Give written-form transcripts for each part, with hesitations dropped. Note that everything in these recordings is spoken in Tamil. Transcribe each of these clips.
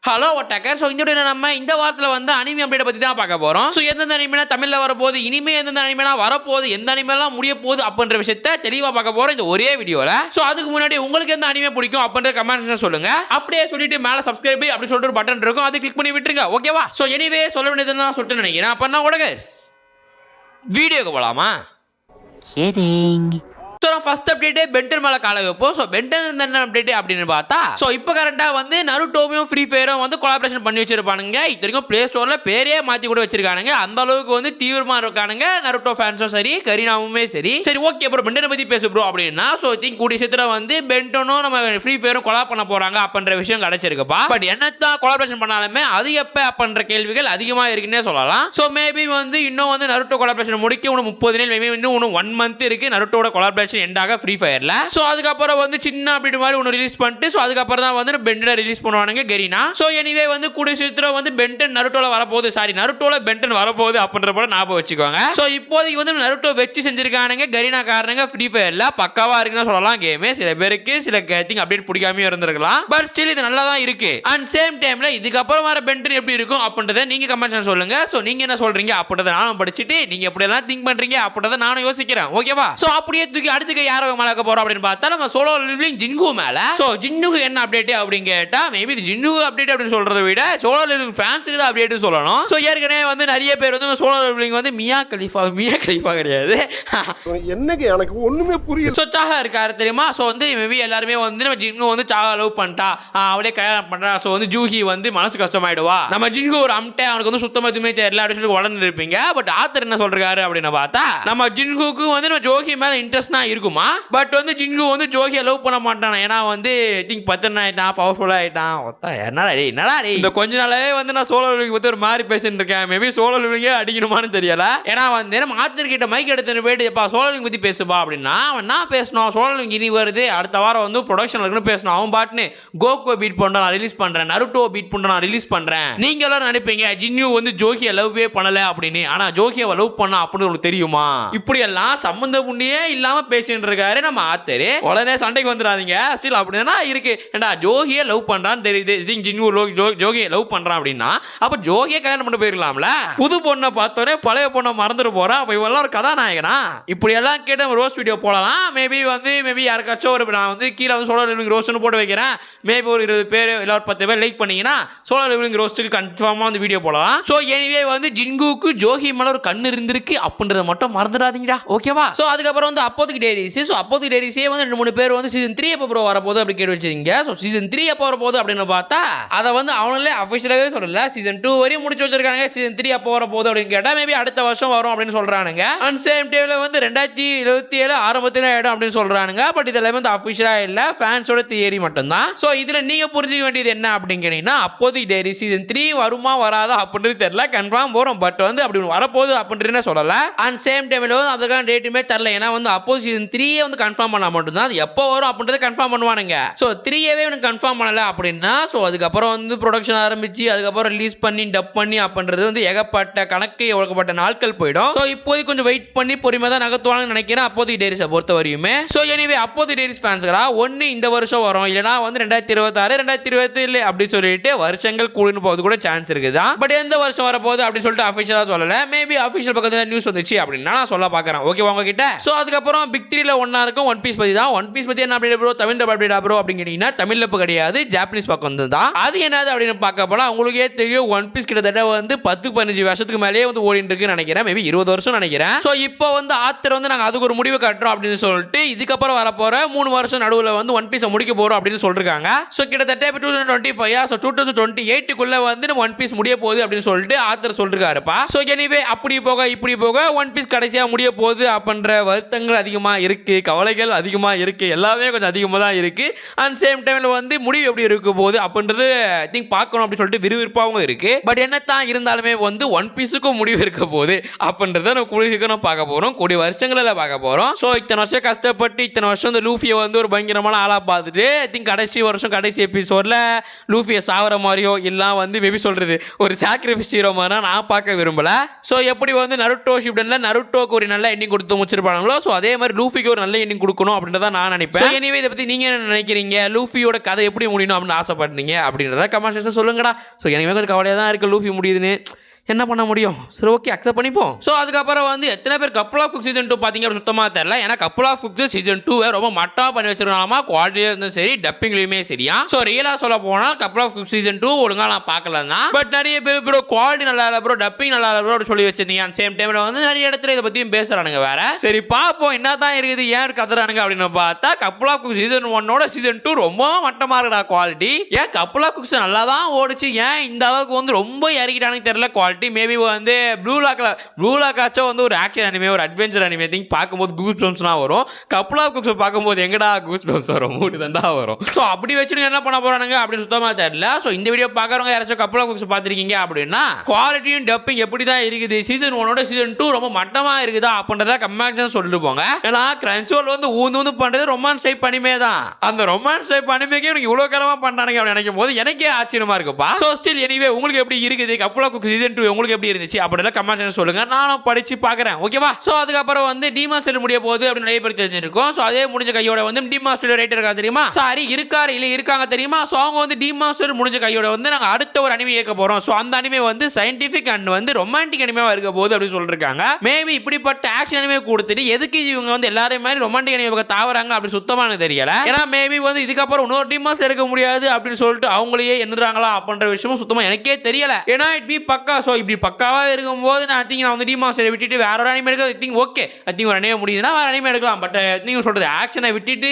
ஹலோ ஒட்டக்கர். ஸோ இந்த நம்ம இந்த வாரத்தில் வந்து அனிமே அப்டேட் பற்றி தான் பார்க்க போகிறோம். ஸோ எந்தெந்த அனிமே தமிழில் வரப்போகுது, இனிமே எந்தெந்த அனிமே வரப்போகுது, எந்த அனிமெல்லாம் முடிய போகுது அப்படின்ற விஷயத்தை தெளிவாக பார்க்க போகிறோம் இந்த ஒரே வீடியோவில். ஸோ அதுக்கு முன்னாடி உங்களுக்கு எந்த அனிமே பிடிக்கும் அப்படின்ற கமெண்ட்ஸ் சொல்லுங்க. அப்படியே சொல்லிட்டு மேலே சப்ஸ்கிரைப் அப்படி சொல்லிட்டு ஒரு பட்டன் இருக்கும், அதை கிளிக் பண்ணி விட்டுருங்க. ஓகேவா? ஸோ எனிவே சொல்ல வேண்டியதுன்னு சொல்லிட்டு நினைக்கிறேன். அப்போ நான் ஒட்டக்கர் வீடியோக்கு போகலாமா? ஃபர்ஸ்ட் அப்டேட் பென்டன் மேல கால வைப்போம். ஸோ பென்டன் என்ன அப்டேட் அப்படின்னு பார்த்தா, ஸோ இப்போ கரெக்டாக வந்து நருட்டோவையும் ஃப்ரீ ஃபயரும் வந்து கொலாபரேஷன் பண்ணி வச்சிருப்பானுங்க. இத்தனைக்கும் பிளே ஸ்டோரில் பேரே மாற்றி கூட வச்சிருக்கானுங்க. அந்த அளவுக்கு வந்து தீவிரமாக இருக்கானுங்க நருட்டோ ஃபேன்ஸும் சரி, கரீனாவுமே சரி. சரி ஓகே ப்ரோ, பென்டனை பற்றி பேசு ப்ரோ அப்படின்னா, ஸோ திங்க் கூடிய சீக்கிரம் வந்து பென்டனும் நம்ம ஃப்ரீ ஃபயரும் கொலாப் பண்ண போறாங்க அப்படின்ற விஷயம் கிடைச்சிருக்குப்பா. பட் என்னத்தான் கொலாபரேஷன் பண்ணாலுமே அது எப்போ அப்படின்ற கேள்விகள் அதிகமாக இருக்குன்னே சொல்லலாம். ஸோ மேபி வந்து இன்னும் வந்து நருட்டோ கொலாபரேஷன் முடிக்க இன்னும் 30 நாள், மேபி இன்னும் 1 மந்த் இருக்கு நருட்டோட கொலாபரேஷன் எண்டாக ஃப்ரீ ஃபயர்ல. சோ அதுக்கப்புறம் வந்து சின்ன அப்டேட் மாதிரி ஒன்னு ரிலீஸ் பண்ணிட்டு, சோ அதுக்கப்புறம் தான் வந்து பென்டனை ரிலீஸ் பண்ணுவானுங்க கரீனா. சோ எனிவே வந்து கூடிய சீக்கிரம் வந்து பென்டன் நருட்டோல வரப்போகுது, சாரி நருட்டோல பென்டன் வரப்போகுது அப்படின்ற போல ஞாபகம் வச்சுக்கோங்க. சோ இப்போதைக்கு வந்து நருட்டோ வெச்சு செஞ்சிருக்கானுங்க கரீனா காரணங்க ஃப்ரீ ஃபயர்ல பக்காவா இருக்குன்னு சொல்லலாம். கேமே சில பேருக்கு சில திங் அப்டேட் பிடிக்காம இருந்திருக்கலாம், பட் ஸ்டில் இது நல்லா தான் இருக்கு. அண்ட் சேம் டைம்ல இதுக்கப்புறம் வர பென்டன் எப்படி இருக்கும் அப்படின்றத நீங்க கமெண்ட்ஸ் சொல்லுங்க. சோ நீங்க என்ன சொல்றீங்க அப்படின்றத நானும் படிச்சுட்டு நீங்க எப்படி எல்லாம் திங்க் பண்றீங்க அப்படின்றத நானும் யோசிக்கிறேன். ஓகேவா? சோ அப்படியே தூக்கி அடுத்து யார மலக்க போறோம் அப்படின்னு பார்த்தா நம்ம சோலோ லெவலிங் ஜின்கு மேல. சோ ஜின்னுக்கு என்ன அப்டேட் அப்படின்னு கேட்டா, மேபி இது ஜின்னுக்கு அப்டேட் அப்படின்னு சொல்றதை விட சோலோ லெவலிங் ஃபேன்ஸ்க்கு தான் அப்டேட் சொல்லணும். சோ ஏற்கனவே வந்து நிறைய பேர் வந்து சோலோ லெவலிங் வந்து மியா கலிஃபா கிடையாது. என்னங்க எனக்கு ஒண்ணுமே புரியல. சோ சாஹா இருக்காரு தெரியுமா? சோ வந்து மேபி எல்லாருமே வந்து நம்ம ஜின்கு வந்து சாஹா லவ் பண்ணிட்டா, அவளே கல்யாணம் பண்றா, சோ வந்து ஜூஹி வந்து மனசு கஷ்டமாயிடுவா, நம்ம ஜின்கு ஒரு அம்டே அவனுக்கு வந்து சுத்தமா எதுவுமே தெரியல அப்படின்னு சொல்லி வளர்ந்து இருப்பீங்க. பட் ஆத்தர் என்ன சொல்றாரு அப்படின்னு பார்த்தா, நம்ம ஜின்குக்கு வந்து நம்ம ஜோஹி மேல இன்ட்ரெஸ்ட் இருக்குமா, பட் வந்து ஜின்கு வந்து ஜோஹியை லவ் பண்ண மாட்டான். ஏன்னா வந்து திங்க் பத்தன் ஆயிட்டான், பவர்ஃபுல்லா ஆயிட்டான். என்னடா இந்த கொஞ்ச நாளாவே வந்து நான் சோலோ லிவிங் பத்தி ஒரு மாதிரி பேசிட்டு இருக்கேன். மேபி சோலோ லிவிங்கே அடிக்கணுமான்னு தெரியல. ஏன்னா வந்து நம்ம ஆத்தர் கிட்ட மைக் எடுத்துட்டு போயிட்டு எப்பா சோலோ லிவிங் பத்தி பேசுப்பா அப்படின்னா, அவன் என்ன பேசணும், சோலோ லிவிங் இனி வருது அடுத்த வாரம் வந்து ப்ரொடக்ஷன் இருக்குன்னு பேசணும். அவன் பாட்டுன்னு கோகோ பீட் பண்றான் நான் ரிலீஸ் பண்றேன், நருட்டோ பீட் பண்றான் நான் ரிலீஸ் பண்றேன். நீங்க எல்லாரும் நினைப்பீங்க ஜின்னு வந்து ஜோஹியை லவ்வே பண்ணல அப்படின்னு. ஆனா ஜோஹியை லவ் பண்ணா அப்படின்னு உங்களுக்கு தெரியுமா? இப்படி எல்லாம் சம்பந்த புண்ணியே இல்லாம பேசிட்டு இருக்காரு நம்ம ஆத்தரு. உடனே சண்டைக்கு வந்துடாதீங்க. ஸ்டில் அப்படின்னா இருக்கு, ஏண்டா ஜோஹியை லவ் பண்றான்னு தெரியுது, ஜின்னு ஜோஹியை லவ் பண்றான் அப்படின்னா அப்ப ஜோஹியை கல்யாணம் பண்ண போயிருக்கலாம்ல. புது பொண்ணை பார்த்தோன்னே பழைய பொண்ணை மறந்துட்டு போறான். அப்ப இவெல்லாம் ஒரு கதாநாயகனா? இப்படி எல்லாம் கேட்டு நம்ம ரோஸ் வீடியோ போடலாம். மேபி யாருக்காச்சும் ஒரு நான் வந்து கீழே வந்து சோலோ லிவிங் ரோஸ்ட்னு போட்டு வைக்கிறேன். மேபி ஒரு 20 பேர் இல்லை ஒரு 10 பேர் லைக் பண்ணீங்கன்னா சோலோ லிவிங் ரோஸ்ட்டுக்கு கன்ஃபார்மா வந்து வீடியோ போடலாம். ஸோ எனிவே வந்து ஜின்குக்கு ஜோஹி மேல ஒரு கண்ணு இருந்திருக்கு அப்படின்றத மட்டும் மறந்துடாதீங்கடா. ஓகேவா? ஸோ அதுக்கப்புறம் வந்து அப்போதைக்கு டேரிஸ். ஸோ அப்போதைக்கு டேரிஸே வந்து 2-3 பேர் வந்து சீசன் 3 எப்போ ப்ரோ வரப்போகுது அப்படி கேட்டு வச்சிருக்கீங்க. ஸோ சீசன் 3 எப்போ வரப்போகுது அப்படின்னு பார்த்தா அதை வந்து அவங்களே அஃபிஷியலாகவே சொல்லல. சீசன் 2 வரையும் முடிச்சு வச்சிருக்காங்க. சீசன் 3 எப்போ வரப்போகுது அப்படின்னு கேட்டால் மேபி அடுத்த வருஷம் வரும் அப்படின்னு சொல்றானுங்க. அண்ட் சேம் டைம்ல வந்து 2027 ஆரம்பத்தில் ஆயிடும் அப்படின்னு சொல்றானுங்க. பட் இதெல்லாம் வந்து அஃபிஷியலா இல்ல, ஃபேன்ஸோட தியரி மட்டும்தான். ஸோ இதுல நீங்க புரிஞ்சுக்க வேண்டியது என்ன அப்படின்னு கேட்டீங்கன்னா, அப்போதைக்கு டேரி சீசன் 3 வருமா வராதா அப்படின்றது தெரியல, கன்ஃபார்ம் வரும். பட் வந்து அப்படி வரப்போகுது அப்படின்னு சொல்லல. அண்ட் சேம் டைம்ல வந்து அதுக்கான டேட்டுமே தெரியல. ஏன்னா வந்து அப்போ சீசன் 3 வந்து கன்ஃபார்ம் பண்ணா மட்டும்தான் அது எப்போ வரும் அப்படின்றத கன்ஃபார்ம் பண்ணுவானுங்க. ஸோ 3வே எனக்கு கன்ஃபார்ம் பண்ணல அப்படின்னா ஸோ அதுக்கப்புறம் வந்து ப்ரொடக்ஷன் ஆரம்பிச்சு அதுக்கப்புறம் ரிலீஸ் பண்ணி டப் பண்ணி அப்படின்றது வந்து ஏகப்பட்ட கணக்கு ஏகப்பட்ட நாட்கள் போயிடும். ஸோ இப்போதைக்கு கொஞ்சம் வெயிட் பண்ணி பொறுமையாக தான் நகர்த்துவாங்கன்னு நினைக்கிறேன் அப்போதைக்கு டேரிஸை பொறுத்த வரையுமே. ஸோ எனிவே அப்போதைக்கு டேரிஸ் ஃபேன்ஸ்களா ஒன்று இந்த வருஷம் வரும், இல்லைனா வந்து 2026 2027 அப்படி சொல்லிட்டு வருஷங்கள் கூடுன்னு போகிறது கூட சான்ஸ் இருக்குதான். பட் எந்த வருஷம் வரப்போகுது அப்படின்னு சொல்லிட்டு அஃபிஷியலாக சொல்லலை. மேபி அஃபிஷியல் பக்கத்தில் நியூஸ் வந்துச்சு அப்படின்னா நான் சொல்ல பார்க்குறேன். ஓகே உங்ககிட்ட. ஸோ அதுக்கப்புறம் பிக் 3ல ஒன்றா இருக்கும் ஒன் பீஸ் பற்றி தான். ஒன் பீஸ் பற்றி என்ன update bro, Tamil update bro அப்படின்னு கேட்டீங்கன்னா தமிழில் இப்போ கிடையாது, ஜாப்பனீஸ் பக்கம் வந்து தான். அது என்னது அப்படின்னு பார்க்க போனால் உங்களுக்கே தெரியும் ஒன் பீஸ் கிட்டத்தட்ட வந்து 10-15 வருஷத்துக்கு மேலேயே வந்து ஓடிட்டு இருக்குன்னு நினைக்கிறேன். மேபி 20 வருஷம் நினைக்கிறேன். ஸோ இப்போ வந்து ஆத்தர் வந்து நாங்கள் அதுக்கு ஒரு முடிவு கட்டுறோம் அப்படின்னு சொல்லிட்டு இதுக்கப்புறம் வரப்போகிற 3 வருஷம் நடுவில் வந்து ஒன் பீஸை முடிக்க போகிறோம் அப்படின்னு சொல்லிருக்காங்க. ஸோ கிட்டத்தட்ட 2025 ஸோ 2028க்குள்ள வந்து நம்ம ஒன் பீஸ் முடிய போகுது அப்படின்னு சொல்லிட்டு ஆத்தர் சொல்லிருக்காருப்பா. ஸோ எனிவே அப்படி போக இப்படி போக ஒன் பீஸ் கடைசியாக முடிய போகுது அப்படின்ற வருத்தங்கள் அதிகமாக இருக்கு, கவலைகள் அதிகமாக இருக்கு, எல்லாமே கொஞ்சம் அதிகமாக தான் இருக்கு. அண்ட் சேம் டைம்ல வந்து முடிவு எப்படி இருக்க போகுது அப்படின்றது ஐ திங்க் பார்க்கணும் அப்படின்னு சொல்லிட்டு விறுவிறுப்பாகவும் இருக்கு. பட் என்னத்தான் இருந்தாலுமே வந்து ஒன் பீஸுக்கும் முடிவு இருக்க போகுது அப்படின்றத நம்ம கூடிய சீக்கிரம் பார்க்க போகிறோம், கூடிய வருஷங்களில் பார்க்க போகிறோம். ஸோ இத்தனை வருஷம் கஷ்டப்பட்டு இத்தனை வருஷம் இந்த லூஃபியை வந்து ஒரு பயங்கரமான ஆளாக பார்த்துட்டு ஐ திங்க் கடைசி வருஷம் கடைசி எபிசோடில் லூஃபியை சாவர மாதிரியோ இல்லை வந்து மேபி சொல்கிறது ஒரு சாக்ரிஃபைஸ் ஹீரோ மாதிரி நான் பார்க்க விரும்பல. ஸோ எப்படி வந்து நருட்டோ ஷிப்டனில் நருட்டோக்கு ஒரு நல்ல எண்டிங் கொடுத்து முடிச்சிருப்பாங்களோ ஸோ அதே மாதிரி லூஃபிக்கு ஒரு நல்ல எண்டிங் கொடுக்கணும் அப்படின்றத நான் நினைப்பேன். எனிவே இதை பத்தி நீங்க என்ன நினைக்கிறீங்க? லூஃபியோட கதை எப்படி முடியணும் அப்படின்னு ஆசைப்படுறீங்க அப்படின்றத கமெண்ட் செக்ஷன்ல சொல்லுங்கடா. ஸோ எனவே கொஞ்சம் கவலையாக தான் இருக்கு லூஃபி முடியுதுன்னு. என்ன பண்ண முடியும்? சரி ஓகே அக்செப்ட் பண்ணிப்போம். ஸோ அதுக்கப்புறம் வந்து எத்தனை பேர் கப்பல் ஆஃப் ஃபுக்ஸ் சீசன் 2 பார்த்தீங்க அப்படின்னு சுத்தமாக தெரியல. ஏன்னா கப்பல் ஆஃப் ஃபுக்ஸ் சீசன் 2 ரொம்ப மட்டா பண்ணி வச்சிருக்காமா, குவாலிட்டியாக இருந்தும் சரி டப்பிங்லையுமே சரியா. ஸோ ரியலாக சொல்ல போனால் கப்பல் ஆஃப் ஃபுக்ஸ் சீசன் 2 ஒழுங்காக நான் பார்க்கலாம் தான். பட் நிறைய பேர் ப்ரோ குவாலிட்டி நல்லா இல்லை ப்ரோ, டப்பிங் நல்லா இல்லை ப்ரோ அப்படி சொல்லி வச்சிருந்தீங்க. அண்ட் சேம் டைமில் வந்து நிறைய இடத்துல இதை பற்றியும் பேசுகிறானுங்க வேற. சரி பார்ப்போம் என்ன தான் இருக்குது, ஏன் கத்துறானுங்க அப்படின்னு பார்த்தா couple of books season 1 season 2 ரொம்ப மட்டமாக இருக்குடா குவாலிட்டி. ஏன் கப்பல் ஆஃப் ஃபுக்ஸ் நல்லா தான் ஓடிச்சு, ஏன் இந்த அளவுக்கு வந்து ரொம்ப இறக்கிட்டானுங்க தெரியல குவாலிட்டி. மேபி வந்து ப்ளூ லாக் ஆச்சும் வந்து ஒரு ஆக்ஷன் அனிமே, ஒரு அட்வென்ச்சர் அனிமே திங்க் பார்க்கும்போது கூஸ் பம்ப்ஸ்லாம் வரும். கப்பல் ஆஃப் ஃபுக்ஸ் பார்க்கும்போது எங்கடா கூஸ் பம்ப்ஸ் வரும், மூடு தண்டா வரும். ஸோ அப்படி வச்சுட்டு என்ன பண்ண போறானுங்க அப்படின்னு சுத்தமாக தெரியல. ஸோ இந்த வீடியோ பார்க்குறவங்க யாராச்சும் கப்பல் ஆஃப் ஃபுக்ஸ் பார்த்துருக்கீங்க அப்படின்னா குவாலிட்டியும் டப்பிங் எப்படி தான் இருக்குது, சீசன் 1 சீசன் 2 ரொம்ப மட்டமாக இருக்குதா அப்படின்றத கமெண்ட்ஸ் சொல்லிட்டு போங்க. ஏன்னா கிரன்ச்ரோல் வந்து ஊந்து பண்ணுறது ரொமான்ஸ் டைப் அனிமே தான். அந்த ரொமான்ஸ் டைப் அனிமேக்கே எனக்கு இவ்வளோ காலமாக பண்ணானுங்க அப்படின்னு நினைக்கும் போது எனக்கே ஆச்சரியமா இருக்குப்பா. ஸோ ஸ்டில் எனிவே உங்களுக்கு எப்படி இருக்குது கப்பல் ஆஃப் ஃபுக்ஸ் சீசன் 2 உங்களுக்கு எப்படி இருந்துச்சு அப்படிலாம் கமெண்ட் சொல்லுங்க, நானும் படிச்சு பார்க்குறேன். ஓகேவா? ஸோ அதுக்கப்புறம் வந்து டிமாஸ்டர் முடிய போகுது அப்படின்னு நிறைய பேர் தெரிஞ்சிருக்கும். ஸோ அதே முடிஞ்ச கையோட வந்து டிமாஸ்டர் ரைட்டர் இருக்கா தெரியுமா, சாரி இருக்காரு இல்லை இருக்காங்க தெரியுமா. ஸோ அவங்க வந்து டிமாஸ்டர் முடிஞ்ச கையோட வந்து நாங்கள் அடுத்த ஒரு அனிமே இயக்க போகிறோம். ஸோ அந்த அனிமே வந்து சயின்டிஃபிக் அண்ட் வந்து ரொமான்டிக் அனிமேவா இருக்க போகுது அப்படின்னு சொல்லிருக்காங்க. மேபி இப்படிப்பட்ட ஆக்ஷன் அனிமே கொடுத்துட்டு எதுக்கு இவங்க வந்து எல்லாரும் மாதிரி ரொமான்டிக் அனிமே தாவறாங்க அப்படின்னு சுத்தமாக எனக்கு தெரியல. ஏன்னா மேபி வந்து இதுக்கப்புறம் இன்னொரு டிமாஸ்டர் எடுக்க முடியாது அப்படின்னு சொல்லிட்டு அவங்களையே எண்ணுறாங்களா அப்படின்ற விஷயமும் சுத்தமாக எனக்கே தெரியல. ஏன்னா இட் பி பக்கா. ஸோ இப்படி பக்காவா இருக்கும்போது நான் வந்து டிமாஸ்டரை விட்டுட்டு வேற ஒரு அனிமே எடுக்க திங்க் ஓகே, ஒரு அனிமே முடியுதுன்னா வேற அனிமே எடுக்கலாம். பட் நீங்க சொல்றது ஆக்ஷனை விட்டுட்டு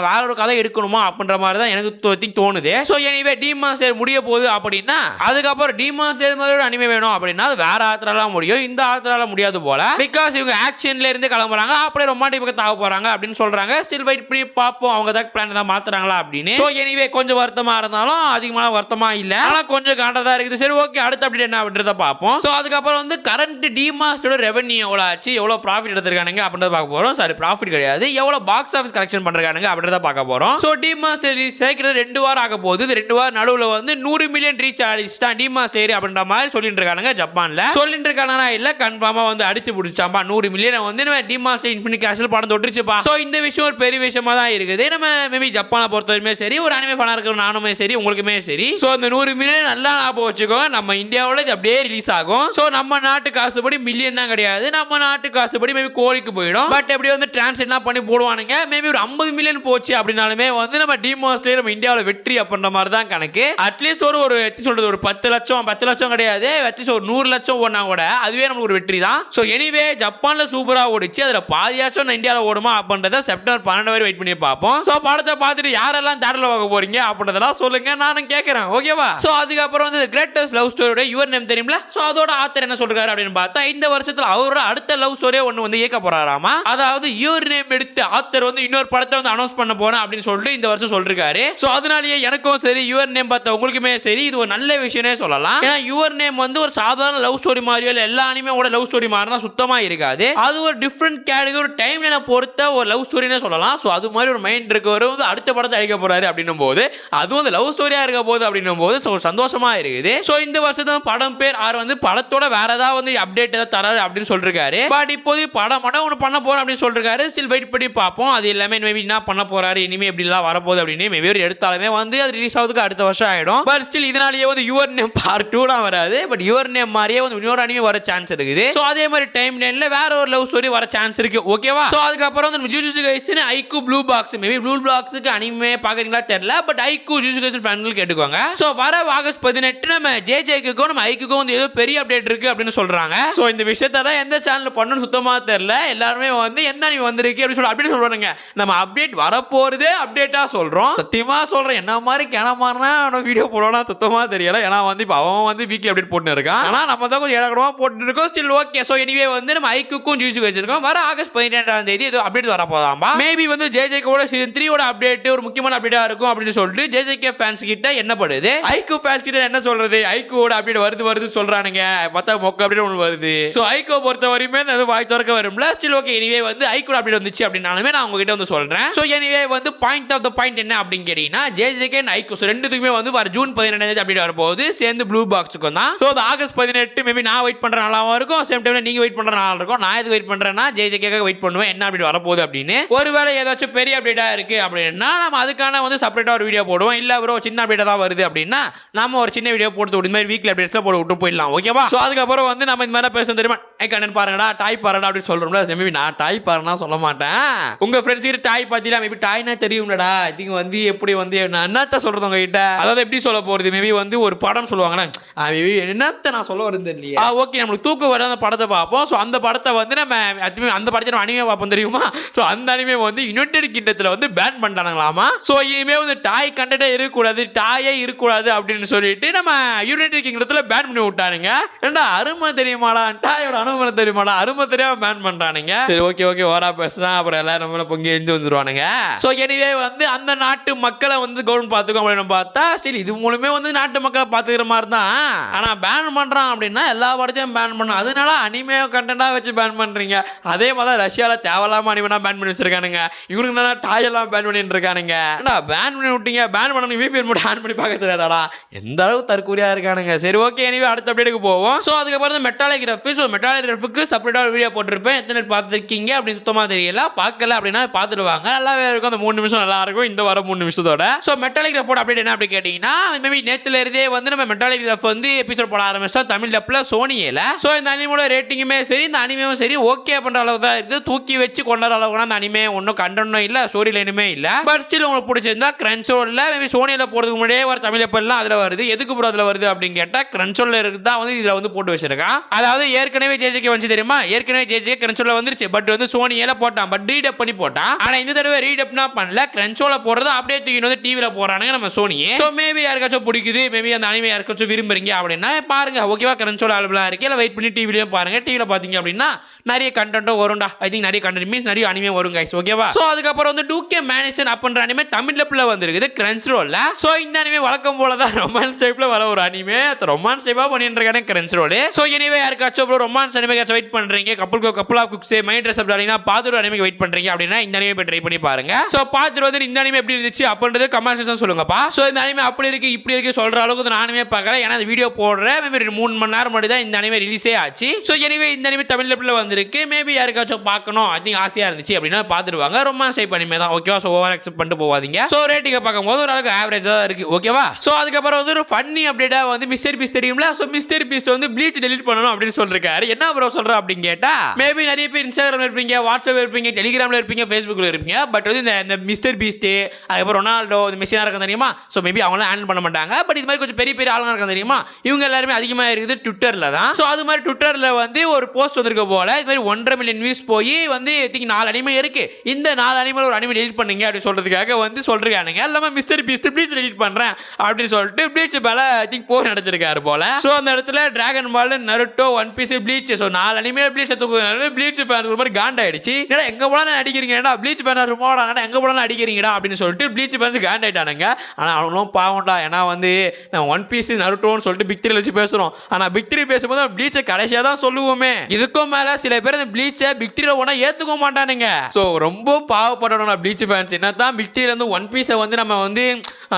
வேற ஒரு கதை எடுக்கணுமா அப்படின்ற மாதிரி தான் எனக்கு தோணுது. ஸோ எனிவே டிமாஸ்டர் முடிய போகுது அப்படின்னா அதுக்கப்புறம் டிமாஸ்டர் மாதிரி ஒரு அனிமே வேணும் அப்படின்னா அது வேற ஆத்திராலாம் முடியும், இந்த ஆத்திரால முடியாது போல. பிகாஸ் இவங்க ஆக்ஷன்ல இருந்து கிளம்புறாங்க, அப்படியே ரொமான்டிக் பக்கம் தாவ போறாங்க அப்படின்னு சொல்றாங்க. ஸ்டில் வெயிட் பண்ணி பார்ப்போம் அவங்க தான் பிளான் தான் மாத்துறாங்களா அப்படின்னு. ஸோ எனிவே கொஞ்சம் வருத்தமா இருந்தாலும் அதிகமான வருத்தமா இல்ல, ஆனா கொஞ்சம் காண்டதா இருக்குது. சரி ஓகே அடுத்த அப்டேட் என்ன அப்படின்றத பார்ப்போம். ஸோ அதுக்கப்புறம் வந்து கரண்ட் டிமாஸ்டரோட ரெவென்யூ எவ்வளோ ஆச்சு, எவ்வளோ ப்ராஃபிட் எடுத்திருக்கானுங்க அப்படின்றத பார்க்க போகிறோம். சாரி ப்ராஃபிட் கிடையாது, எவ்வளோ பாக்ஸ் ஆஃபீஸ் கலெக்ஷன் பண்ணுறாங்க அப்படின்றத பார்க்க போகிறோம். ஸோ டிமாஸ்டர் சேர்க்கிறது 2 வாரம் ஆக போகுது. 2 வாரம் நடுவில் வந்து 100 மில்லியன் ரீச் ஆகிடுச்சு தான் டிமாஸ்டர் அப்படின்ற மாதிரி சொல்லிட்டு இருக்கானுங்க. ஜப்பானில் சொல்லிட்டு இருக்கானா இல்லை கன்ஃபார்மாக வந்து அடிச்சு பிடிச்சாம்பா 100 மில்லியன் வந்து நம்ம டிமாஸ்டர் இன்ஃபினிட் கேஷில் படம் தொட்டுருச்சுப்பா. ஸோ இந்த விஷயம் ஒரு பெரிய விஷயமா தான் இருக்குது. நம்ம மேபி ஜப்பானை பொறுத்தவரைக்குமே சரி, ஒரு அனிமே ஃபனாக இருக்கிற நானுமே சரி, உங்களுக்குமே சரி. ஸோ அந்த 100 மில்லியன் நல்லா ஞாபகம் வச்சுக்கோங்க, நம்ம இந்தியாவில் இது அப்படியே ரிலீஸ் ஆகும். ஸோ நம்ம நாட்டு காசுபடி மில்லியன் தான் கிடையாது, நம்ம நாட்டு காசுபடி மேபி கோடிக்கு போயிடும். பட் எப்படி வந்து டிரான்ஸ்லேட்லாம் பண்ணி போடுவானுங்க. மேபி ஒரு 50 மில்லியன் போச்சு அப்படின்னாலுமே வந்து நம்ம டிமாஸ்டர் நம்ம இந்தியாவில் வெற்றி அப்படின்ற மாதிரி தான் கணக்கு. அட்லீஸ்ட் ஒரு சொல்றது ஒரு 10 லட்சம் கிடையாது, அட்லீஸ்ட் ஒரு 100 லட்சம் ஓடினா கூட அதுவே நமக்கு ஒரு வெற்றி தான். ஸோ எனிவே ஜப்பான்ல சூப்பரா ஓடிச்சு, அதில் பாதியாச்சும் நான் இந்தியாவில் ஓடுமா அப்படின்றத செப்டம்பர் 12 வரை வெயிட் பண்ணி பார்ப்போம். ஸோ படத்தை பார்த்துட்டு யாரெல்லாம் தேட்டரில் வாங்க போறீங்க அப்படின்றதெல்லாம் சொல்லுங்க, நானும் கேட்கறேன். ஓகேவா? ஸோ அதுக்கப்புறம் வந்து கிரேட்டஸ்ட் லவ் ஸ்டோரியோட யுவர் நேம் தெரியுமில. ஸோ அதோட ஆத்தர் என்ன சொல்றாரு அப்படின்னு பார்த்தா இந்த வருஷத்துல அவரோட அடுத்த லவ் ஸ்டோரியே ஒன்று வந்து இயக்க போறாராமா. அதாவது யுவர் நேம் எடுத்து ஆத்தர் வந்து இன்னொரு படத்தை வந்து அனௌன்ஸ் பண்ண போறேன் அப்படின்னு சொல்லிட்டு இந்த வருஷம் சொல்லிருக்காரு. ஸோ அதனாலேயே எனக்கும் சரி யுவர் நேம் பார்த்த உங்களுக்குமே சரி இது ஒரு நல்ல விஷயமே சொல்லலாம். ஏன்னா யுவர் நேம் வந்து ஒரு சாதாரண லவ் ஸ்டோரி மாதிரியோ இல்லை எல்லா அனிமேவோட லவ் ஸ்டோரி மாதிரினா சுத்தமா இருக்காது. அது ஒரு டிஃப்ரெண்ட் கேட்டகரி, ஒரு டைம் லைனை பொறுத்த ஒரு லவ் ஸ்டோரினே சொல்லலாம். ஸோ அது மாதிரி ஒரு மைண்ட் இருக்கவர் வந்து அடுத்த படத்தை அழிக்க போறாரு அப்படின்னும் போது அதுவும் வந்து லவ் ஸ்டோரியா இருக்க போது அப்படின்னும் போது ஒரு சந்தோஷமா இருக்குது. ஸோ இந்த வருஷத்துல படம் பேர் வந்து படத்தோட வேற ஏதாவது வந்து அப்டேட் ஏதாவது தராரு அப்படின்னு சொல்லிருக்காரு. பட் இப்போது படம் மட்டும் ஒன்று பண்ண போறோம் அப்படின்னு சொல்லிருக்காரு. ஸ்டில் வெயிட் பண்ணி பார்ப்போம் அது எல்லாமே மேபி என்ன பண்ண போறாரு, இனிமே எப்படி எல்லாம் வரப்போகுது அப்படின்னு. மேபி ஒரு எடுத்தாலுமே வந்து அது ரிலீஸ் ஆகுதுக்கு அடுத்த வருஷம் ஆயிடும். பட் ஸ்டில் இதனாலேயே வந்து யுவர் நேம் பார்ட் 2 தான் வராது. பட் யுவர் நேம் மாதிரியே வந்து இன்னொரு அனிமே வர சான்ஸ் இருக்குது. ஸோ அதே மாதிரி டைம் லைன்ல வேற ஒரு லவ் ஸ்டோரி வர சான்ஸ் இருக்கு. ஓகேவா? ஸோ அதுக்கப்புறம் வந்து jujutsu kaizen iQOO blue box, maybe blue பாக்ஸுக்கு அனிமே பாக்குறீங்களா தெரியல. பட் ஐக்கூ ஜுஜுட்சு கைசன் ஃபேன்கள் கேட்டுக்கோங்க. ஸோ வர ஆகஸ்ட் 18 நம்ம ஜேஜேக்கும் நம்ம ஐக்குக்கும் வந்து ஏதோ பெரிய அப்டேட் இருக்கு அப்படின்னு சொல்றாங்க. ஸோ இந்த விஷயத்தை தான் எந்த சேனல் பண்ணணும் சுத்தமா தெரியல. எல்லாருமே வந்து எந்த அனிமே வந்திருக்கு அப்படின்னு சொல்லி அப்படி சொல்றாங்க. நம்ம அப்டேட் வரப்போறதே அப்டேட்டா சொல்றோம். சத்தியமா சொல்றேன், என்ன மாதிரி கிணமாறினா வீடியோ போடணும் சுத்தமா தெரியல. ஏன்னா வந்து இப்போ அவன் வந்து வீக்லி அப்டேட் போட்டு இருக்கான். ஆனா நம்ம தான் கொஞ்சம் ஏழகடமா போட்டு இருக்கோம். Still okay. ஸோ எனிவே வந்து நம்ம ஐக்குக்கும் ஜூஸுக்கு வச்சிருக்கோம். வர ஆகஸ்ட் 18ஆம் தேதி ஏதோ அப்டேட் வர போதாம்பா. மேபி வந்து ஜேஜேக்கோட சீசன் 3 அப்டேட் ஒரு முக்கியமான அப்டேட்டா இருக்கும் அப்படின்னு சொல்லிட்டு ஜேஜேகே ஃபேன்ஸ் கிட்ட என்ன படுது, ஐக்கு ஃபேன்ஸ் கிட்ட என்ன சொல்றது, ஐக்குவோட அப்டேட் வருது சொல்றானுங்க பார்த்தா மொக்க அப்படின்னு ஒன்று வருது. ஸோ ஐகோ பொறுத்த வரையுமே அது வாய் திறக்க வரும்ல. ஸ்டில் ஓகே எனிவே வந்து ஐகோ அப்படி வந்துச்சு அப்படின்னாலுமே நான் உங்ககிட்ட வந்து சொல்றேன். ஸோ எனிவே வந்து பாயிண்ட் ஆஃப் த பாயிண்ட் என்ன அப்படின்னு கேட்டீங்கன்னா JJK அண்ட் ஐகோ ரெண்டுத்துக்குமே வந்து வர ஜூன் 12 அப்படி வரப்போகுது. சேர்ந்து ப்ளூ பாக்ஸுக்கும் தான். ஸோ அது ஆகஸ்ட் 18 மேபி நான் வெயிட் பண்ற நாளாவும் இருக்கும். சேம் டைம்ல நீங்க வெயிட் பண்ற நாளாக இருக்கும். நான் எது வெயிட் பண்றேன்னா JJK வெயிட் பண்ணுவேன் என்ன அப்படி வரப்போகுது அப்படின்னு. ஒருவேளை ஏதாச்சும் பெரிய அப்டேட்டா இருக்கு அப்படின்னா நம்ம அதுக்கான வந்து செப்பரேட்டா ஒரு வீடியோ போடுவோம். இல்ல ப்ரோ சின்ன அப்டேட் தான் வருது அப்படின்னா நம்ம ஒரு சின்ன வீடியோ போட்டு இந்த மாதிரி வீக்லி அப்டேட்ஸ்ல போட்டு விட்டு போயிடலாம். ஓகேவா? ஸோ அதுக்கப்புறம் வந்து நம்ம இந்த மாதிரி பேச தெரியுமா கண்ணன் பாருங்கடா டாய் பாருடா அப்படின்னு சொல்றோம்ல. மேபி நான் டாய் பாருன்னா சொல்ல மாட்டேன். உங்க ஃப்ரெண்ட்ஸ் கிட்ட டாய் பார்த்தீங்களா மேபி டாய்னா தெரியும்லடா. இதுங்க வந்து எப்படி வந்து நான் என்னத்த சொல்றது உங்ககிட்ட, அதாவது எப்படி சொல்ல போறது மேபி வந்து ஒரு படம் சொல்லுவாங்களே மேபி என்னத்த நான் சொல்ல வருது இல்லையா. ஓகே நம்மளுக்கு தூக்கம் வர அந்த படத்தை பார்ப்போம். ஸோ அந்த படத்தை வந்து நம்ம அந்த படத்தை நம்ம அனிமே பார்ப்போம் தெரியுமா. ஸோ அந்த அனிமே வந்து யுனைடெட் கிங்டத்தில் வந்து பேன் பண்ணிட்டாங்களாமா. ஸோ இனிமே வந்து டாய் கண்டென்ட்டே இருக்கக்கூடாது டாயே இருக்கக்கூடாது அப்படின்னு சொல்லிட்டு நம்ம யுனைடெட் கிங்டத்தில் பேன் பண்ணி விட்டானுங்க. ஏன்டா அருமை தெரியுமாடா டாயோட அனுமதி தெரியுமாடா அருமை தெரியாம பேன் பண்றானுங்க. சரி ஓகே ஓகே ஓரா பேசுனா அப்புறம் எல்லாரும் நம்மள பொங்கி எஞ்சி வந்துருவானுங்க. ஸோ எனிவே வந்து அந்த நாட்டு மக்களை வந்து கவர்மெண்ட் பார்த்துக்கோ அப்படின்னு பார்த்தா சரி இது மூலமே வந்து நாட்டு மக்களை பார்த்துக்கிற மாதிரி தான். ஆனால் பேன் பண்ணுறான் அப்படின்னா எல்லா படத்தையும் பேன் பண்ணும். அதனால அனிமே கண்டென்ட்டாக வச்சு பேன் பண்ணுறீங்க. அதே மாதிரி ரஷ்யாவில் தேவையில்லாம அனிமெனா பேன் பண்ணி வச்சிருக்கானுங்க. இவனுக்கு என்ன டாயெல்லாம் பேன் பண்ணிட்டு இருக்கானுங்க. பேன் பண்ணி விட்டீங்க பேன் பண்ணணும் VPN மட்டும் ஆன் பண்ணி பார்க்க தெரியாதாடா. எந்த அளவுக்கு தற்கூரியா இருக்கானுங்க. சரி ஓகே எனிவே அடுத்த அப்டேட்டுக்கு போவோம். ஸோ அதுக்கப்புறம் மெட்டாலிகிராஃபி. ஸோ மெட்டாலிகிராஃபிக்கு செப்பரேட்டாக ஒரு வீடியோ போட்டிருப்பேன். எத்தனை பார்த்துருக்கீங்க அப்படின்னு சுத்தமாக தெரியல. பார்க்கல அப்படின்னா பார்த்துடுவாங்க. நல்லாவே இருக்கும். அந்த 3 நிமிஷம் நல்லா இருக்கும் இந்த வாரம் 3 நிமிஷத்தோட. ஸோ மெட்டாலிகிராஃபோட அப்டேட் என்ன அப்படி கேட்டீங்கன்னா மேபி நேற்றுல இருந்தே வந்து நம்ம மெட்டாலிகிராஃப் வந்து எபிசோட் போட ஆரம்பிச்சா தமிழ் டப்ல சோனியில. ஸோ இந்த அனிமோட ரேட்டிங்குமே சரி இந்த அனிமேவும் சரி ஓகே பண்ற அளவு தான் இருக்குது. தூக்கி வச்சு கொண்டாட அளவுக்கு அந்த அனிமே ஒன்றும் கண்டனும் இல்லை ஸ்டோரி லைனுமே இல்லை. பட் ஸ்டில் உங்களுக்கு பிடிச்சிருந்தா கிரன்சோல்ல மேபி சோனியில போறதுக்கு முன்னாடியே ஒரு தமிழ் டப்லாம் அதில் வருது. எதுக்கு ப்ரோ அதில் வருது அப்படின்னு கேட்டால் கிரன்சோல்ல இருக்குது தான் வந்து இதில் வந்து போட்டு வச்சிருக்கான். அதாவது ஏற்கனவே JJK வந்து தெரியுமா ஏற்கனவே JJK கிரன்சோல்ல வந்துருச்சு. பட் வந்து சோனியில போட்டான். பட் ரீடப் பண்ணி போட்டான். ஆனா இந்த தடவை ரீடப்னா பண்ணல. கிரன்சோல்ல போறது அப்படியே தூக்கி வந்து டிவில போறானுங்க நம்ம சோனியே. சோ மேபி யாருக்காச்சும் பிடிக்குது மேபி அந்த அனிமே யாருக்காச்சும் விரும்புறீங்க அப்படின்னா பாருங்க ஓகேவா. கிரன்சோல் அவைலபிளா இருக்கு. இல்ல வெயிட் பண்ணி டிவிலயும் பாருங்க. டிவில பாத்தீங்க அப்படின்னா நிறைய கண்டென்ட்டும் வரும்டா. ஐ திங்க் நிறைய கண்டென்ட் மீன்ஸ் நிறைய அனிமே வரும் கைஸ் ஓகேவா. சோ அதுக்கப்புறம் வந்து 2K மேனேஜன் அப்படின்ற அனிமே தமிழ் டப்ல வந்திருக்குது கிரன்சோல்ல. சோ இந்த அனிமே வழக்கம் போல தான் ரொமான்ஸ் டைப்ல வர ஒரு அனிமே. ரொமான்ஸ் டைப்பா பண்ணிட்டு இருக்கானே கிரன்சோல். சோ எனிவே யாருக்காச்சும் ப்ரோ ரொமான்ஸ் அனிமேக்காச்சும் வெயிட் பண்றீங்க கப்பல் ஆஃப் குக்ஸே மைண்ட் ட்ரெஸ் அப்படினா பாத்துட்டு அனிமே வெயிட் பண்றீங்க அப்படின்னா இந்த அனிமே போய் ட்ரை பண்ணி பாருங்க. சோ பாத்துட்டு வந்து இந்த அனிமே எப்படி இருந்துச்சு அப்படின்றது கமெண்ட் செக்ஷன் சொல்லுங்கப்பா. சோ இந்த அனிமே அப்படி இருக்கு இப்படி இருக்கு சொல்ற அளவுக்கு நானுமே பார்க்கல. ஏன்னா இந்த வீடியோ போடுறேன் மேபி 3 மணி நேரம் முன்னாடி தான் இந்த அனிமே ரிலீஸே ஆச்சு. சோ எனிவே இந்த அனிமே தமிழ் டப்ல வந்திருக்கு. மேபி யாருக்காச்சும் பார்க்கணும் ஐ திங்க் ஆசையா இருந்துச்சு அப்படின்னா பாத்துடுவாங்க. ரொமான்ஸ் டைப் அனிமே தான் ஓகேவா. சோ ஓவர் எக்ஸ்பெக்ட் பண்ணிட்டு போவாதீங்க. சோ ரேட்டிங் பார்க்கும்போது ஒரு அளவுக்கு ஆவரேஜா தான் இருக்கு ஓகேவா. சோ அதுக்கப்புறம் வந்து ஒரு ஃபன்னி அப்டேட்டா வந்து மிஸ்டர் பீஸ்ட் தெரியும்ல. சோ மிஸ்டர் பீஸ்ட் வந்து ப்ளீச் டெலீட் பண்ணணும் அப்படின்னு சொல்லிருக்காரு. என்ன ப்ரோ சொல்ற அப்படின்னு கேட்டா மேபி நிறைய பேர் இன்ஸ்டாகிராம்ல இருப்பீங்க வாட்ஸ்அப்ல இருப்பீங்க டெலிகிராம்ல இருப்பீங்க ஃபேஸ்புக்ல இருப்பீங்க. பட் வந்து இந்த மிஸ்டர் பீஸ்ட் அதுக்கப்புறம் ரொனால்டோ இந்த மெஸ்ஸியா இருக்கும் தெரியுமா. ஸோ மேபி அவங்களாம் ஹேண்டில் பண்ண மாட்டாங்க. பட் இது மாதிரி கொஞ்சம் பெரிய பெரிய ஆளுங்க இருக்கும் தெரியுமா. இவங்க எல்லாருமே அதிகமாக இருக்குது ட்விட்டர்ல தான். ஸோ அது மாதிரி ட்விட்டர்ல வந்து ஒரு போஸ்ட் வந்திருக்க போல இது மாதிரி 1.5 மில்லியன் வியூஸ் போய் வந்து 4 அனிமே இருக்கு. இந்த 4 அனிமே ஒரு அனிமே டெலிட் பண்ணீங்க அப்படின்னு சொல்றதுக்காக வந்து சொல்றாங்க. எல்லாமே மிஸ்டர் பீஸ்ட் ப்ளீஸ் டெலிட் பண்றேன் அப்படின்னு சொல்லிட்டு ப்ளீச் மேல ஐ திங்க் போர் நடத்திருக்காரு போல. ஸோ அந்த இடத்துல dragon ball Naruto one piece bleach so 4 anime bleach தூக்குறாரு. ப்ளீச் ஃபேன்ஸ் ஒரு மாதிரி காண்டாயிடுச்சு. ஏன்னா எங்க போலாம் அடிக்கிறீங்கடா ப்ளீச் ஃபேன்ஸ் சும்மாடா எங்க போலாம் அடிக்கிறீங்கடா அப்படின்னு சொல்லிட்டு ப்ளீச் ஃபேன்ஸ் காண்டாயிட்டானுங்க. ஆனால் அவங்களும் பாவம்டா. ஏன்னா வந்து நம்ம ஒன் பீஸ் நருட்டோன்னு சொல்லிட்டு பிக் 3 வச்சு பேசுறோம். ஆனால் பிக் 3 பேசும்போது ப்ளீச்சை கடைசியாக தான் சொல்லுவோமே. இதுக்கும் மேல சில பேர் இந்த ப்ளீச்சை பிக் 3 ஒன்றா ஏற்றுக்க மாட்டானுங்க. ஸோ ரொம்ப பாவப்படணும் ப்ளீச் ஃபேன்ஸ். என்ன தான் பிக் 3 வந்து ஒன் பீஸை வந்து நம்ம வந்து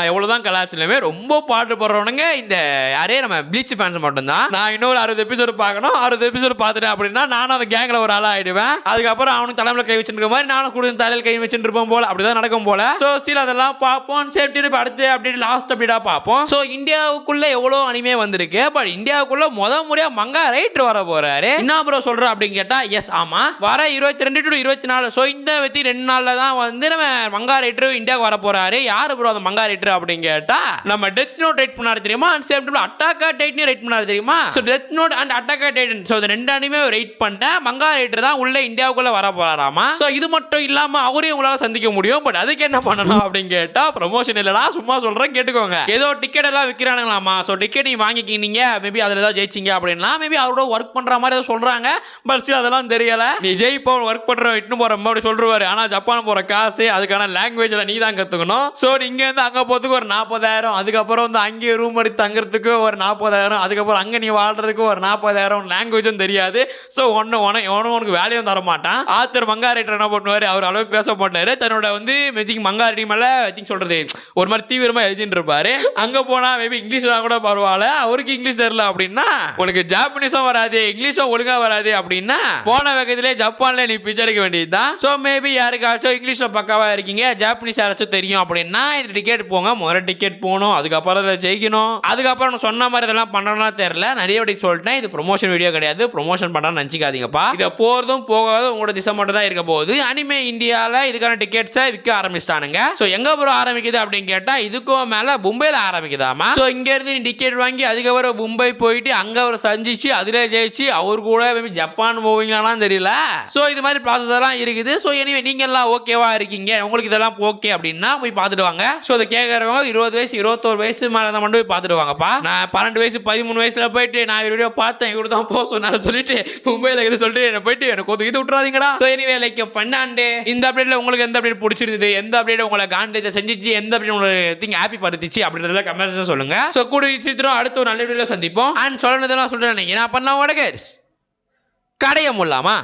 எவ்வளோதான் கலாச்சிலுமே ரொம்ப பாடுபடுறவனுங்க இந்த யாரே நம்ம ப்ளீச் ஃபேன்ஸ் மட்டும்தான். நான் இன்னொரு 60 எபிசோடு பார்க்கணும் 60 எபிசோடு பார்த்துட்டேன் அப்படின்னா நானும் அந்த கேங்கில் ஒரு ஆளாக ஆயிடுவேன். அதுக்கப்புறம் அவனுக்கு தலைமையில் கை வச்சுருக்க மாதிரி நானும் கூட தலையில் கை வச்சுட்டு இருப்போம் போல அப்படிதான் நடக்கும் போல. ஸோ ஸ்டில் அதெல்லாம் பார்ப்போம். சேஃப்டி அடுத்து அப்படி லாஸ்ட் அப்படிடா பார்ப்போம். ஸோ இந்தியாவுக்குள்ள எவ்வளோ அனிமே வந்திருக்கு. பட் இந்தியாவுக்குள்ள முறையா மங்கா ரைட்டர் வர போறாரு. என்ன ப்ரோ சொல்ற அப்படின்னு கேட்டா எஸ் ஆமா வர 22 to 24 ஸோ இந்த 2 நாள்ல தான் வந்து நம்ம மங்கா ரைட்டர் இந்தியாவுக்கு வர போறாரு. யாரு ப்ரோ அந்த மங்கா ரைட்டர் அப்படின்னு கேட்டா நம்ம டெத் நோட் ரைட் பண்ணாரு தெரியுமா. அண்ட் சேம் டைம்ல அட்டாக்கா டைட்டன் ரைட் பண்ணாரு தெரியுமா. ஸோ டெத் நோட் அண்ட் அட்டாக்கா டைட்டன் ஸோ இந்த 2 அனிமே ரைட் பண்ணிட்டேன். மங்கா ரைட்டர் தான் உள்ள இந்தியாவுக்குள்ள வர போறாராமா. ஸோ இது மட்டும் இல்லாம அவரையும் உங்களால சந்திக்க முடியும். பட் அதுக்கு என்ன பண்ணணும் அப்படின்னு கேட்டா ப்ரமோஷன் இல்லடா சும்மா சொல்றேன் கேட்டுக்கோங்க. ஏதோ டிக்கெட் எல்லாம் விற்கிறானுங்களாமா. ஸோ டிக்கெட் நீங்க வாங்கிக்கினீங்க மேபி அதில் ஏதாவது ஜெயிச்சிங்க அப்படின்னா மேபி அவரோட ஒர்க் பண்ற மாதிரி ஏதோ சொல்றாங்க. பட் ஸ்டில் அதெல்லாம் தெரியல. நீ ஜெயிப்போம் ஒர்க் பண்ற இட்டு போற அப்படி சொல்றாரு. ஆனா ஜப்பான் போற காசு அதுக்கான லாங்குவேஜ்ல நீ தான் கத்துக்கணும். ஸோ நீங்க இருந்து அங்க போறதுக்கு ஒரு 40,000 அதுக்கப்புறம் வந்து அங்கேயே ரூம் எடுத்து தங்குறதுக்கு ஒரு 40,000 அதுக்கப்புறம் அங்கே நீ வாழ்றதுக்கு ஒரு 40,000 லாங்குவேஜும் தெரியாது. ஸோ உனக்கு வேலையும் தர மாட்டான். ஆத்தர் மங்காரைட்டர் என்ன பண்ணுவார், அவர் அளவுக்கு பேச மாட்டார். தன்னோட வந்து மங்காரெட்டி மேலே சொல்கிறது ஒரு மாதிரி தீவிரமாக எழுதிட்டு இருப்பாரு. அங்கே போனால் மேபி இங்கிலீஷ் தான் கூட பரவாயில்ல, அவருக்கு இங்கிலீஷ் தெரியல அப்படின்னா, உனக்கு ஜாப்பனீஸும் வராது இங்கிலீஷும் ஒழுங்காக வராது அப்படின்னா போன வேகத்திலே ஜப்பான்ல நீ பிச்சை எடுக்க வேண்டியது தான். ஸோ மேபி யாருக்காச்சும் இங்கிலீஷில் பக்காவாக இருக்கீங்க, ஜாப்பனீஸ் யாராச்சும் தெரியும் அப்படின்னா இந்த டிக்கெட் போங்க. முதல்ல டிக்கெட் போகணும், அதுக்கப்புறம் அதை ஜெயிக்கணும். அதுக்கப்புறம் நான் சொன்ன மாதிரி இதெல்லாம் பண்ணணும்னா தெரியல, நிறைய வாட்டி சொல்லிட்டேன். இது ப்ரொமோஷன் வீடியோ கிடையாது, ப்ரொமோஷன் பண்ணான்னு நினச்சிக்காதீங்கப்பா. இதை போகிறதும் போகாது உங்களோட திசை மட்டும் தான் இருக்க போகுது. அனிமே இந்தியாவில் இதுக்கான டிக்கெட்ஸை விற்க ஆரம்பிச்சிட்டானுங்க. ஸோ எங்கே ப்ரோ ஆரம்பிக்குது அப்படின்னு கேட்டால் இதுக்கும் மேலே மும்பையில் ஆரம்பிக்குதாமா. ஸோ இங்கேருந்து நீ டிக்கெட் வாங்கி அதுக்கப்புறம் மும்பை போயிட்டு அங்கே அவர் சந்திச்சு அதில் ஜெயிச்சு அவர் கூட ஜப்பான் போவீங்களான்னு தெரியல. ஸோ இது மாதிரி ப்ராசஸ் எல்லாம் இருக்குது. ஸோ எனிவே நீங்கள் எல்லாம் ஓகேவா இருக்கீங்க, உங்களுக்கு இதெல்லாம் ஓகே அப்படின்னா போய் பார்த்துட்டு வாங்க. ஸோ அதை கேட்குறவங்க 20 வயசு 21 வயசு மேலே தான் மட்டும் போய் பார்த்துட்டு வாங்கப்பா. நான் 12 வயசு 13 வயசுல போயிட்டு நான் வீடியோ பார்த்தேன், இவரு தான் போக சொன்னாரு சொல்லிட்டு மும்பையில் இது சொல்லிட்டு என்ன போயிட்டு எனக்கு இது விட்டுறாதீங்கடா. ஸோ எனிவே லைக் ஃபன்னாண்டே இந்த அப்டேட்ல உங்களுக்கு எந்த அப்டேட் பிடிச்சிருந்தது, எந்த அப்டேட் உங்களை காண்டேஜ் செஞ்சிச்சு, எந்த அப்டேட் உங்களுக்கு ஹாப்பி படுத்துச்சு அப்படின்றத கமெண்ட்ஸ் சொல்லுங்க. ஸோ கூட சித்திரம் அடுத்த ஒரு நல்ல வீடியோல சந்திப்போம். அண்ட் சொல்லணுதெல்லாம் சொல்றேன் நினைக்கிறேன். அப்ப நான் கடையை முல்லாமா